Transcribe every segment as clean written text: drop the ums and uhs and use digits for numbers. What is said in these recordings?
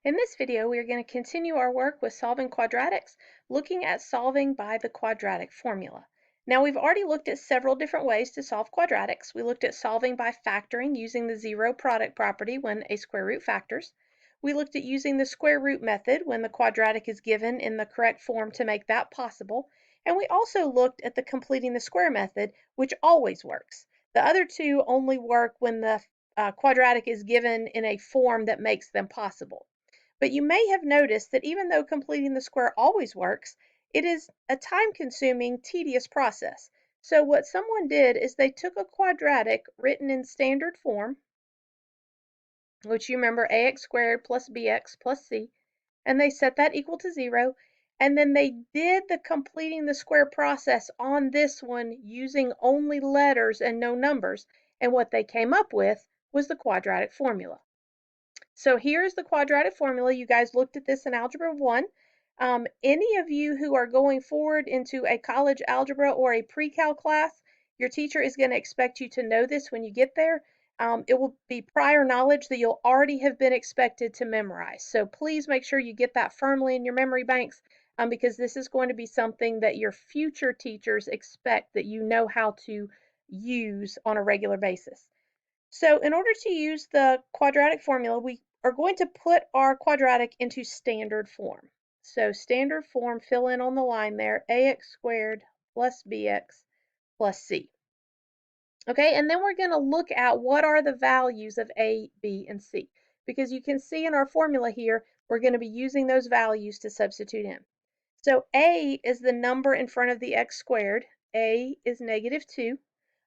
In this video, we are going to continue our work with solving quadratics, looking at solving by the quadratic formula. Now, we've already looked at several different ways to solve quadratics. We looked at solving by factoring using the zero product property when a square root factors. We looked at using the square root method when the quadratic is given in the correct form to make that possible. And we also looked at the completing the square method, which always works. The other two only work when the quadratic is given in a form that makes them possible. But you may have noticed that even though completing the square always works, it is a time-consuming, tedious process. So what someone did is they took a quadratic written in standard form, which you remember ax squared plus bx plus c, and they set that equal to 0, and then they did the completing the square process on this one using only letters and no numbers, and what they came up with was the quadratic formula. So here's the quadratic formula. You guys looked at this in Algebra 1. Any of you who are going forward into a college algebra or a pre-cal class, your teacher is going to expect you to know this when you get there. It will be prior knowledge that you'll already have been expected to memorize. So please make sure you get that firmly in your memory banks because this is going to be something that your future teachers expect that you know how to use on a regular basis. So in order to use the quadratic formula, we are going to put our quadratic into standard form. So standard form, fill in on the line there, ax squared plus bx plus c. Okay, and then we're going to look at what are the values of a, b, and c. Because you can see in our formula here, we're going to be using those values to substitute in. So a is the number in front of the x squared. A is -2.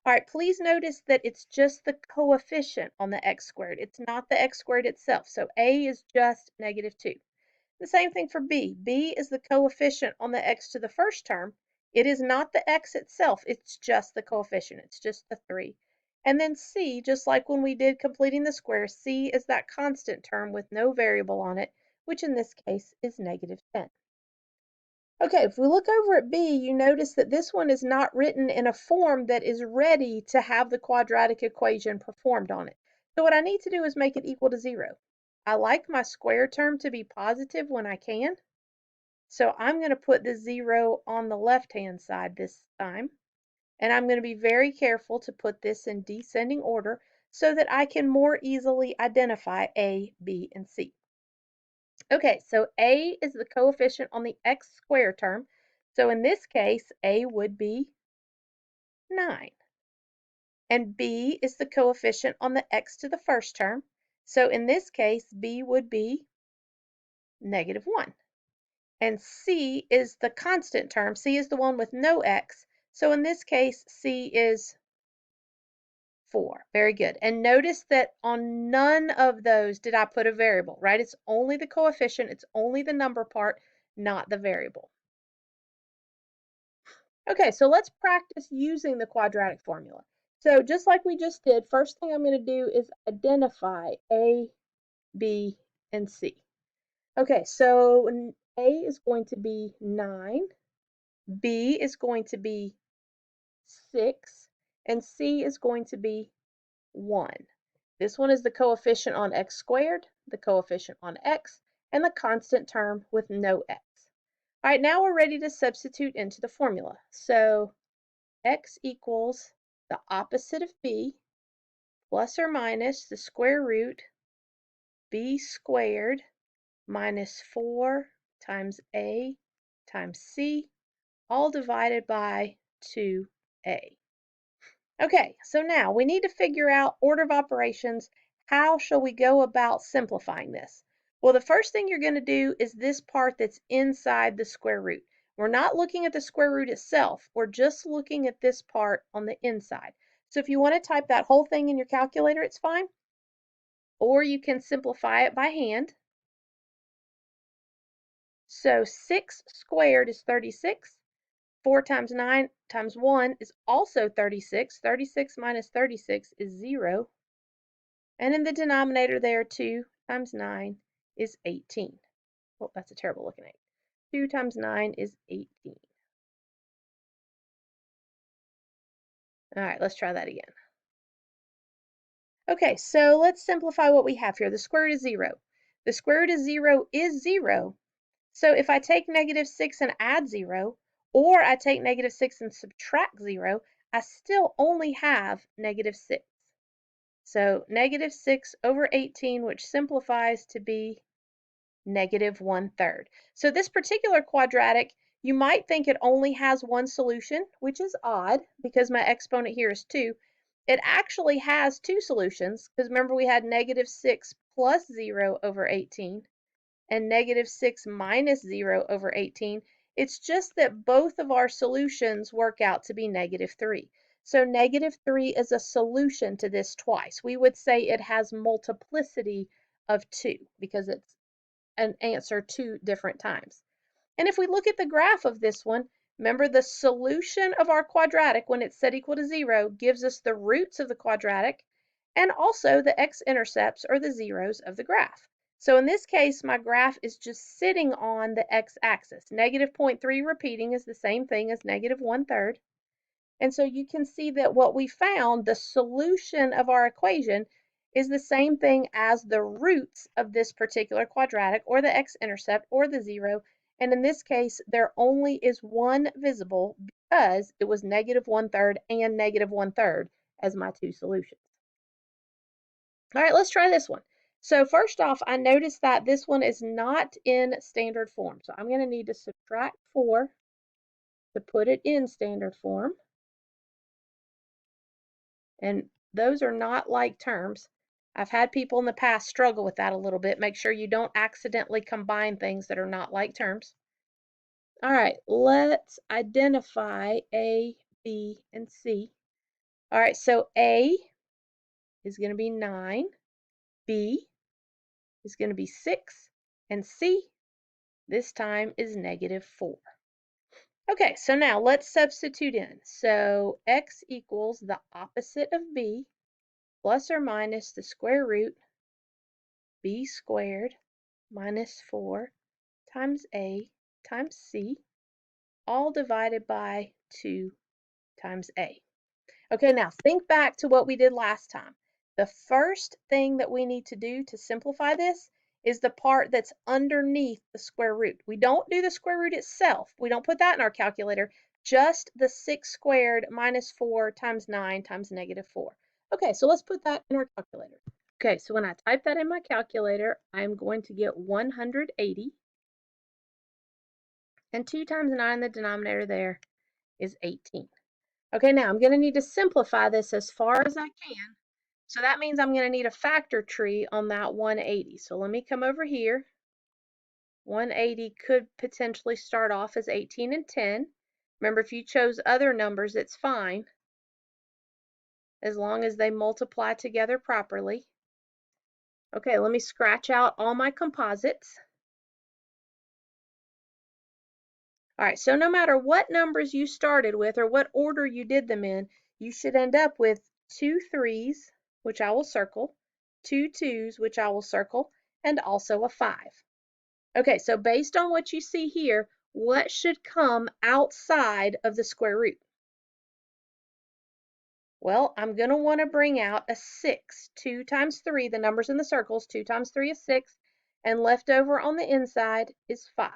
All right, please notice that it's just the coefficient on the x squared. It's not the x squared itself. So a is just -2. The same thing for b. b is the coefficient on the x to the first term. It is not the x itself. It's just the coefficient. It's just the 3. And then c, just like when we did completing the square, c is that constant term with no variable on it, which in this case is -10. Okay, if we look over at B, you notice that this one is not written in a form that is ready to have the quadratic equation performed on it. So what I need to do is make it equal to 0. I like my square term to be positive when I can. So I'm going to put the 0 on the left-hand side this time. And I'm going to be very careful to put this in descending order so that I can more easily identify A, B, and C. Okay, so a is the coefficient on the x squared term. So in this case, a would be 9. And b is the coefficient on the x to the first term. So in this case, b would be -1. And c is the constant term. C is the one with no x. So in this case, c is 4. Very good. And notice that on none of those did I put a variable, right? It's only the coefficient. It's only the number part, not the variable. Okay, so let's practice using the quadratic formula. So just like we just did, first thing I'm going to do is identify A, B, and C. Okay, so A is going to be 9, B is going to be 6, and C is going to be 1. This one is the coefficient on x squared, the coefficient on x, and the constant term with no x. All right, now we're ready to substitute into the formula. So x equals the opposite of b plus or minus the square root b squared minus 4 times a times c, all divided by 2a. Okay, so now we need to figure out order of operations. How shall we go about simplifying this? Well, the first thing you're going to do is this part that's inside the square root. We're not looking at the square root itself. We're just looking at this part on the inside. So if you want to type that whole thing in your calculator, it's fine. Or you can simplify it by hand. So 6 squared is 36. 4 times 9 times 1 is also 36. 36 minus 36 is 0. And in the denominator there, 2 times 9 is 18. Oh, that's a terrible looking 8. 2 times 9 is 18. All right, let's try that again. Okay, so let's simplify what we have here. The square root is 0. The square root of 0 is 0. So if I take -6 and add 0, or I take -6 and subtract 0, I still only have -6. So -6/18, which simplifies to be -1/3. So this particular quadratic, you might think it only has one solution, which is odd because my exponent here is 2. It actually has two solutions because remember we had -6 plus 0/18 and -6 minus 0/18. It's just that both of our solutions work out to be -3. So -3 is a solution to this twice. We would say it has multiplicity of 2 because it's an answer 2 different times. And if we look at the graph of this one, remember the solution of our quadratic when it's set equal to 0 gives us the roots of the quadratic and also the x-intercepts or the zeros of the graph. So in this case, my graph is just sitting on the x-axis. -0.3 repeating is the same thing as -1/3. And so you can see that what we found, the solution of our equation, is the same thing as the roots of this particular quadratic, or the x-intercept, or the 0. And in this case, there only is one visible because it was -1/3 and -1/3 as my two solutions. All right, let's try this one. So first off, I noticed that this one is not in standard form. So I'm going to need to subtract 4 to put it in standard form. And those are not like terms. I've had people in the past struggle with that a little bit. Make sure you don't accidentally combine things that are not like terms. All right, let's identify A, B, and C. All right, so A is going to be 9, B is going to be 6, and C this time is -4. Okay, so now let's substitute in. So x equals the opposite of B plus or minus the square root b squared minus 4 times a times c, all divided by 2 times a. Okay, now think back to what we did last time. The first thing that we need to do to simplify this is the part that's underneath the square root. We don't do the square root itself. We don't put that in our calculator, just the 6 squared minus 4 times 9 times -4. Okay, so let's put that in our calculator. Okay, so when I type that in my calculator, I'm going to get 180. And 2 times 9, the denominator there, is 18. Okay, now I'm going to need to simplify this as far as I can. So that means I'm going to need a factor tree on that 180. So let me come over here. 180 could potentially start off as 18 and 10. Remember, if you chose other numbers, it's fine, as long as they multiply together properly. Okay, let me scratch out all my composites. All right, so no matter what numbers you started with or what order you did them in, you should end up with 2 3s, which I will circle, 2 2s, which I will circle, and also a 5. Okay, so based on what you see here, what should come outside of the square root? Well, I'm going to want to bring out a 6. 2 times 3, the numbers in the circles, 2 times 3 is 6, and left over on the inside is 5.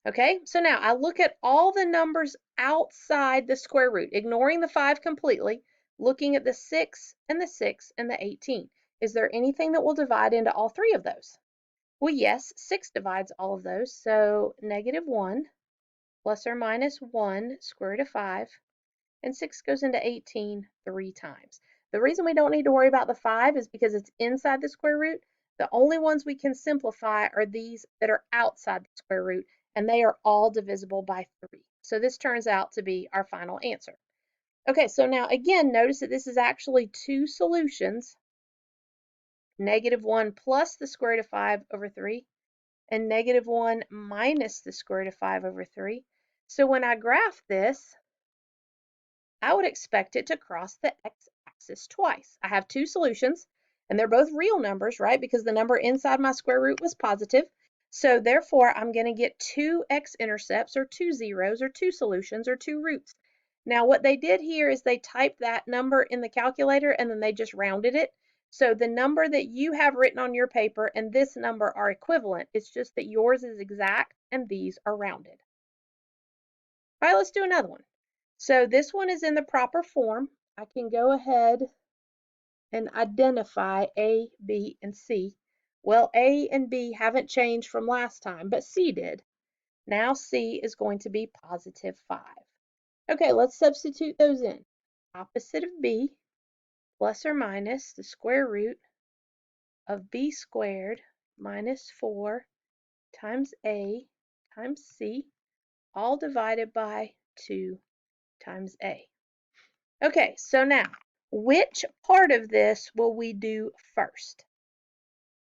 Okay, so now I look at all the numbers outside the square root, ignoring the 5 completely, looking at the 6 and the 6 and the 18. Is there anything that will divide into all three of those? Well, yes, 6 divides all of those, so -1 plus or minus 1 square root of 5, and 6 goes into 18 3 times. The reason we don't need to worry about the 5 is because it's inside the square root. The only ones we can simplify are these that are outside the square root, and they are all divisible by 3. So this turns out to be our final answer. Okay, so now again, notice that this is actually two solutions, -1 plus the square root of 5 over 3, and -1 minus the square root of 5 over 3. So when I graph this, I would expect it to cross the x-axis twice. I have two solutions, and they're both real numbers, right? Because the number inside my square root was positive. So therefore, I'm going to get two x-intercepts, or two zeros, or two solutions, or two roots. Now, what they did here is they typed that number in the calculator, and then they just rounded it. So the number that you have written on your paper and this number are equivalent. It's just that yours is exact and these are rounded. All right, let's do another one. So this one is in the proper form. I can go ahead and identify A, B, and C. Well, A and B haven't changed from last time, but C did. Now C is going to be positive 5. Okay, let's substitute those in. Opposite of B plus or minus the square root of B squared minus 4 times A times C, all divided by 2 times A. Okay, so now, which part of this will we do first?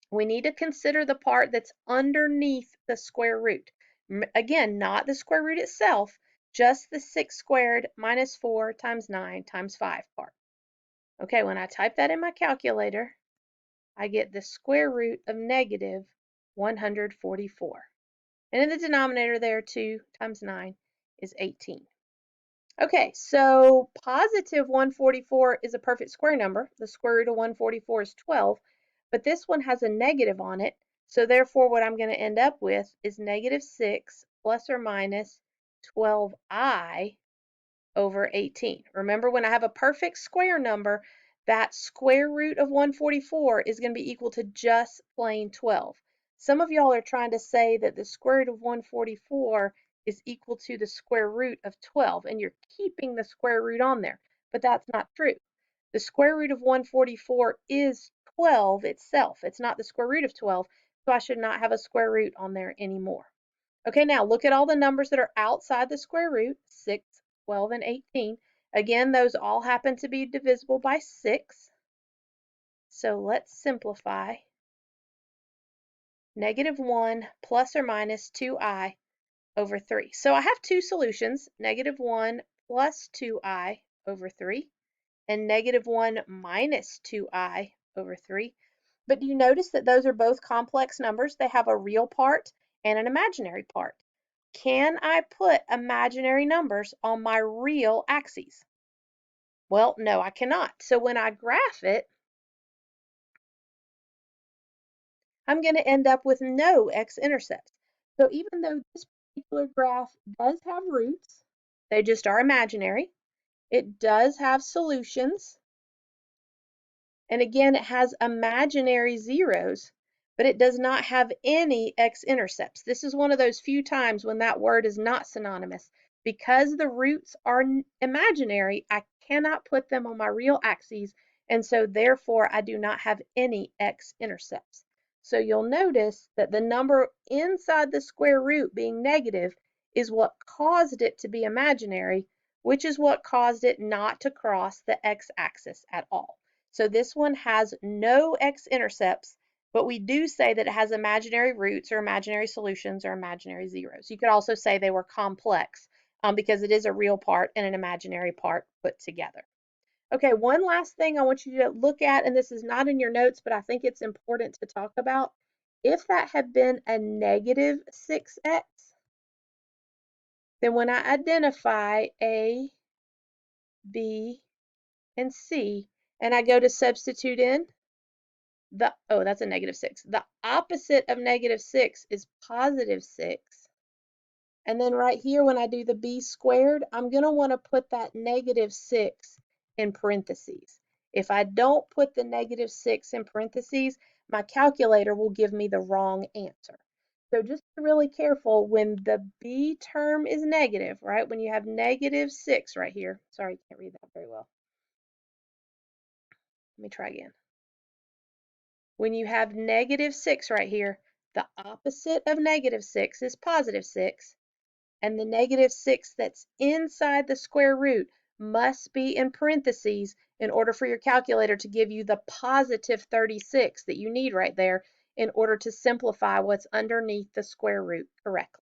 We need to consider the part that's underneath the square root. Again, not the square root itself, just the 6 squared minus 4 times 9 times 5 part. Okay, when I type that in my calculator, I get the square root of negative 144. And in the denominator there, 2 times 9 is 18. Okay, so positive 144 is a perfect square number. The square root of 144 is 12, but this one has a negative on it. So therefore, what I'm going to end up with is negative 6 plus or minus 12i over 18. Remember, when I have a perfect square number, that square root of 144 is going to be equal to just plain 12. Some of y'all are trying to say that the square root of 144 is equal to the square root of 12, and you're keeping the square root on there, but that's not true. The square root of 144 is 12 itself. It's not the square root of 12, so I should not have a square root on there anymore. Okay, now look at all the numbers that are outside the square root, 6, 12, and 18. Again, those all happen to be divisible by 6. So let's simplify. Negative 1 plus or minus 2i over 3. So I have two solutions, negative 1 plus 2i over 3 and negative 1 minus 2i over 3. But do you notice that those are both complex numbers? They have a real part and an imaginary part. Can I put imaginary numbers on my real axes? Well, no, I cannot. So when I graph it, I'm going to end up with no x-intercepts. So even though this particular graph does have roots, they just are imaginary. It does have solutions. And again, it has imaginary zeros, but it does not have any x-intercepts. This is one of those few times when that word is not synonymous. Because the roots are imaginary, I cannot put them on my real axes, and so therefore I do not have any x-intercepts. So you'll notice that the number inside the square root being negative is what caused it to be imaginary, which is what caused it not to cross the x-axis at all. So this one has no x-intercepts, but we do say that it has imaginary roots or imaginary solutions or imaginary zeros. You could also say they were complex because it is a real part and an imaginary part put together. Okay, one last thing I want you to look at, and this is not in your notes, but I think it's important to talk about. If that had been a negative 6x, then when I identify A, B, and C, and I go to substitute in, that's a negative 6. The opposite of negative 6 is positive 6. And then right here, when I do the b squared, I'm going to want to put that negative 6 in parentheses. If I don't put the negative 6 in parentheses, my calculator will give me the wrong answer. So just be really careful when the b term is negative, right? When you have negative 6 right here. Sorry, I can't read that very well. Let me try again. When you have negative 6 right here, the opposite of negative 6 is positive 6, and the negative 6 that's inside the square root must be in parentheses in order for your calculator to give you the positive 36 that you need right there in order to simplify what's underneath the square root correctly.